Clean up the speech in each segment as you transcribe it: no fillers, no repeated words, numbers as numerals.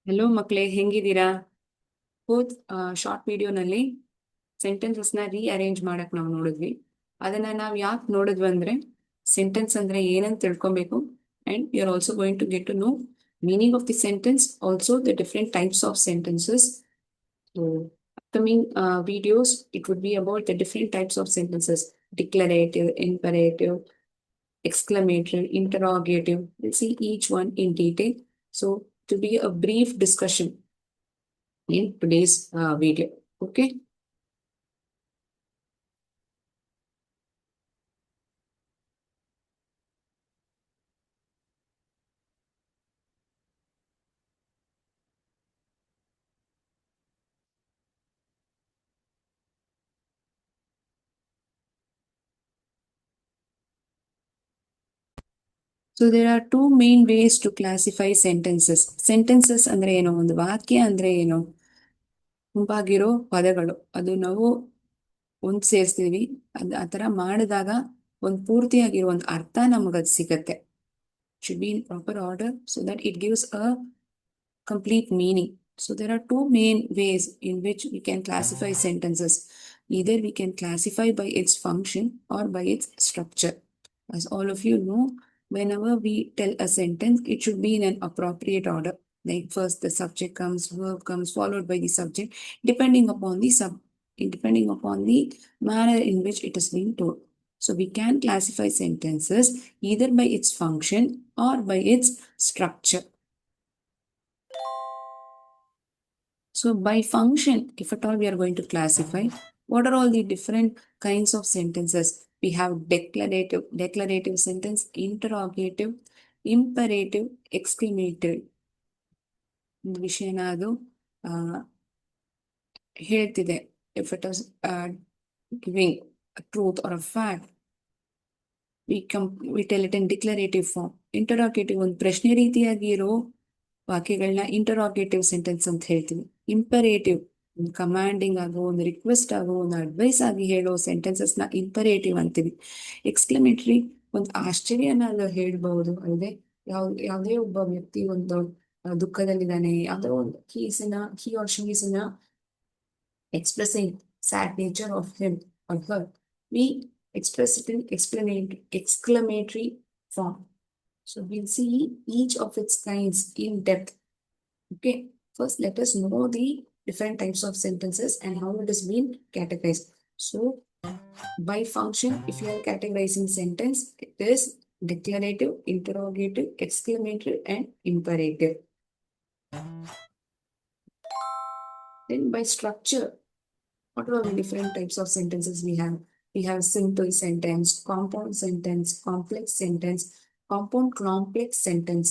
Hello ಮಕ್ಕಳೇ, ಹೆಂಗಿದ್ದೀರಾ? ಹೋದ್ short ವಿಡಿಯೋನಲ್ಲಿ ಸೆಂಟೆನ್ಸಸ್ನ ರೀಅರೇಂಜ್ ಮಾಡಕ್ ನಾವು ನೋಡಿದ್ವಿ. ಅದನ್ನ ನಾವು ಯಾಕೆ ನೋಡಿದ್ವಿ ಅಂದ್ರೆ ಸೆಂಟೆನ್ಸ್ ಅಂದ್ರೆ ಏನಂತ ತಿಳ್ಕೊಬೇಕು. And you are also going to get to know meaning of the sentence, also the different types of sentences. So, upcoming videos, it would be about the different types of sentences: declarative, imperative, exclamative, interrogative. We'll see each one in detail. So, to be a brief discussion in today's video. Okay. So there are two main ways to classify sentences. Sentences ಅಂದ್ರೆ ಏನು? ಒಂದು ವಾಕ್ಯ ಅಂದ್ರೆ ಏನು? ಗುಂಪಾಗಿರೋ ಪದಗಳು. ಅದು ನಾವು ಒಂದ್ ಸೇರಿಸ್ತೀವಿ. ಆ ತರ ಮಾಡಿದಾಗ ಒಂದು ಪೂರ್ತಿಯಾಗಿರೋ ಒಂದು ಅರ್ಥ ನಮಗದು ಸಿಗತ್ತೆ. Should be in proper order so that it gives a complete meaning. So there are two main ways in which we can classify sentences. Either we can classify by its function or by its structure. As all of you know, whenever we tell a sentence, it should be in an appropriate order. Like first the subject comes, verb comes, followed by the subject, depending upon the manner in which it is being told. So we can classify sentences either by its function or by its structure. So by function, if at all we are going to classify, what are all the different kinds of sentences? We have declarative sentence, interrogative, imperative, exclamative. ಒಂದು ವಿಷಯನ ಅದು ಹೇಳ್ತಿದೆ. If it is giving a truth or a fact, we tell it in declarative form. Interrogative ಒಂದು ಪ್ರಶ್ನೆ ರೀತಿಯಾಗಿ ಇರೋ ವಾಕ್ಯಗಳನ್ನ interrogative sentence ಅಂತ ಹೇಳ್ತೀವಿ. Imperative ಒಂದು ಕಮಾಂಡಿಂಗ್ ಆಗೋ, ಒಂದು ರಿಕ್ವೆಸ್ಟ್ ಆಗೋ, ಒಂದು ಅಡ್ವೈಸ್ ಆಗಿ ಹೇಳೋ ಸೆಂಟೆನ್ಸಸ್ ನ ಇಂಪರೇಟಿವ್ ಅಂತೀವಿ. ಎಕ್ಸ್ಕ್ಲಮೇಟರಿ ಒಂದು ಆಶ್ಚರ್ಯನ ಅದು ಹೇಳ್ಬಹುದು. ಅಲ್ಲದೆ ಯಾವುದೇ ಒಬ್ಬ ವ್ಯಕ್ತಿ ಒಂದು ದುಃಖದಲ್ಲಿದ್ದಾನೆ, ಯಾವುದೋ ಒಂದು he or she is in a expressing sad nature of him or her, we express it in exclamatory form. So we'll see each of its kinds in depth. Okay, first let us know the different types of sentences and how it is being categorized. So by function, if you are categorizing sentence, it is declarative, interrogative, exclamative, and imperative. Then by structure, what are the different types of sentences we have? We have simple sentence, compound sentence, complex sentence, compound complex sentence.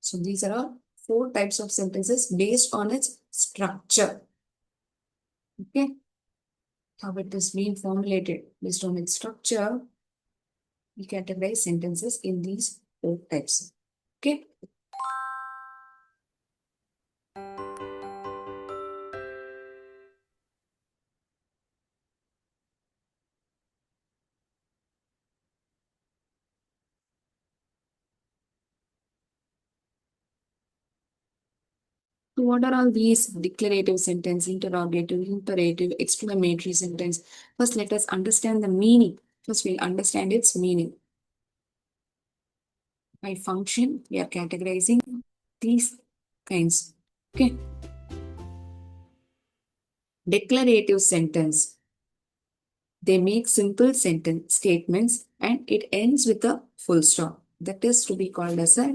So these are all 4 types of sentences based on its structure. Okay. How it is being formulated based on its structure, we categorize sentences in these 4 types. Okay. So what are all these declarative sentence, interrogative, imperative, exclamatory sentence? First, let us understand the meaning. First, we'll understand its meaning. By function, we are categorizing these kinds. Okay. Declarative sentence. They make simple sentence statements and it ends with a full stop. That is to be called as a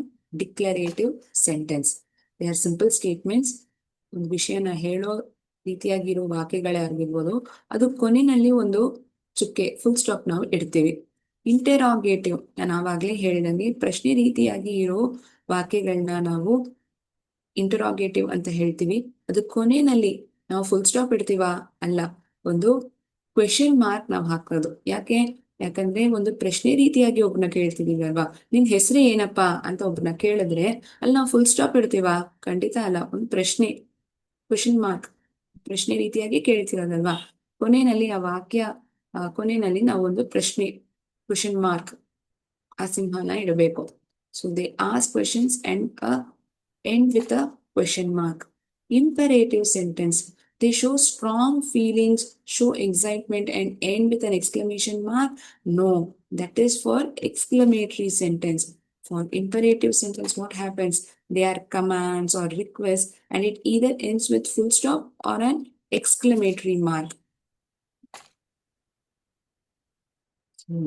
declarative sentence. They are simple statements. ಒಂದು ವಿಷಯನ ಹೇಳೋ ರೀತಿಯಾಗಿರೋ ವಾಕ್ಯಗಳೇ ಆಗಿರ್ಬೋದು, ಅದು ಕೊನೆಯಲ್ಲಿ ಒಂದು ಚುಕ್ಕೆ full stop ನಾವು ಇಡ್ತೀವಿ. ಇಂಟೆರಾಗೇಟಿವ್, ನಾನು ಆವಾಗಲೇ ಹೇಳಿದಂಗೆ ಪ್ರಶ್ನೆ ರೀತಿಯಾಗಿ ಇರೋ ವಾಕ್ಯಗಳನ್ನ ನಾವು ಇಂಟರಾಗೇಟಿವ್ ಅಂತ ಹೇಳ್ತೀವಿ. ಅದು ಕೊನೆಯಲ್ಲಿ ನಾವು ಫುಲ್ ಸ್ಟಾಪ್ ಇಡ್ತೀವಾ? ಅಲ್ಲ, ಒಂದು ಕ್ವೆಶನ್ ಮಾರ್ಕ್ ನಾವು ಹಾಕೋದು. ಯಾಕಂದ್ರೆ ಒಂದು ಪ್ರಶ್ನೆ ರೀತಿಯಾಗಿ ಒಬ್ನ ಕೇಳ್ತಿದೀವಿ ಅಲ್ವಾ, ನಿನ್ ಹೆಸರು ಏನಪ್ಪಾ ಅಂತ ಒಬ್ನ ಕೇಳಿದ್ರೆ ಅಲ್ಲಿ ನಾವು ಫುಲ್ ಸ್ಟಾಪ್ ಇಡ್ತೀವಾ? ಖಂಡಿತ ಅಲ್ಲ. ಒಂದು ಪ್ರಶ್ನೆ, ಕ್ವೆಶನ್ ಮಾರ್ಕ್, ಪ್ರಶ್ನೆ ರೀತಿಯಾಗಿ ಕೇಳ್ತಿರೋದಲ್ವಾ, ಕೊನೆಯಲ್ಲಿ ಆ ವಾಕ್ಯ ಕೊನೆಯಲ್ಲಿ ನಾವು ಒಂದು ಪ್ರಶ್ನೆ, ಕ್ವೆಶನ್ ಮಾರ್ಕ್, ಆ ಸಿಂಹನ ಇಡಬೇಕು. So they ask questions and end with a question mark. Imperative sentence. They show strong feelings, show excitement, and end with an exclamation mark. No, that is for exclamatory sentence. For imperative sentence, what happens? They are commands or requests, and it either ends with full stop or an exclamatory mark.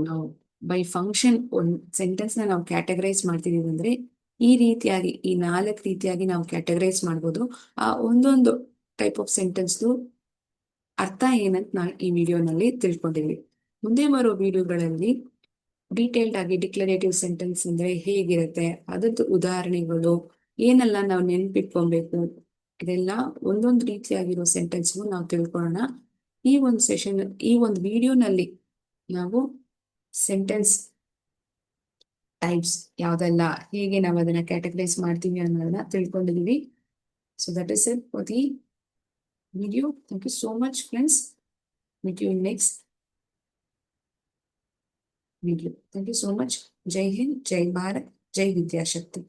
ನಾವು by function ಒಂದು sentence ನಾವು categorise ಮಾಡ್ತಿದೀವಿ ಅಂದ್ರೆ ಈ ರೀತಿಯಾಗಿ ಈ 4 ರೀತಿಯಾಗಿ ನಾವು ಕ್ಯಾಟಗರೈಸ್ ಮಾಡ್ಬೋದು. ಆ ಒಂದೊಂದು ಟೈಪ್ ಆಫ್ ಸೆಂಟೆನ್ಸ್ ಅರ್ಥ ಏನಂತ ನಾವು ಈ ವಿಡಿಯೋನಲ್ಲಿ ತಿಳ್ಕೊಂಡಿದ್ವಿ. ಮುಂದೆ ಬರೋ ವಿಡಿಯೋಗಳಲ್ಲಿ ಡೀಟೇಲ್ಡ್ ಆಗಿ ಡಿಕ್ಲರೇಟಿವ್ ಸೆಂಟೆನ್ಸ್ ಅಂದ್ರೆ ಹೇಗಿರುತ್ತೆ, ಅದರದ್ದು ಉದಾಹರಣೆಗಳು ಏನೆಲ್ಲ ನಾವು ನೆನ್ಪಿಟ್ಕೊಬೇಕು, ಇದೆಲ್ಲ ಒಂದೊಂದು ರೀತಿಯಾಗಿರೋ ಸೆಂಟೆನ್ಸ್ ನಾವು ತಿಳ್ಕೊಳ್ಳೋಣ. ಈ ಒಂದು ಸೆಷನ್, ಈ ಒಂದು ವಿಡಿಯೋನಲ್ಲಿ ನಾವು ಸೆಂಟೆನ್ಸ್ ಟೈಪ್ಸ್ ಯಾವ್ದೆಲ್ಲ, ಹೇಗೆ ನಾವು ಅದನ್ನ ಕ್ಯಾಟಗರೈಸ್ ಮಾಡ್ತೀವಿ ಅನ್ನೋದನ್ನ ತಿಳ್ಕೊಂಡಿದೀವಿ. So that is it for the video. Thank you so much friends. Meet you in next video. Thank you so much. ಜೈ ಹಿಂದ್, ಜೈ ಭಾರತ್, ಜೈ ವಿದ್ಯಾಶಕ್ತಿ.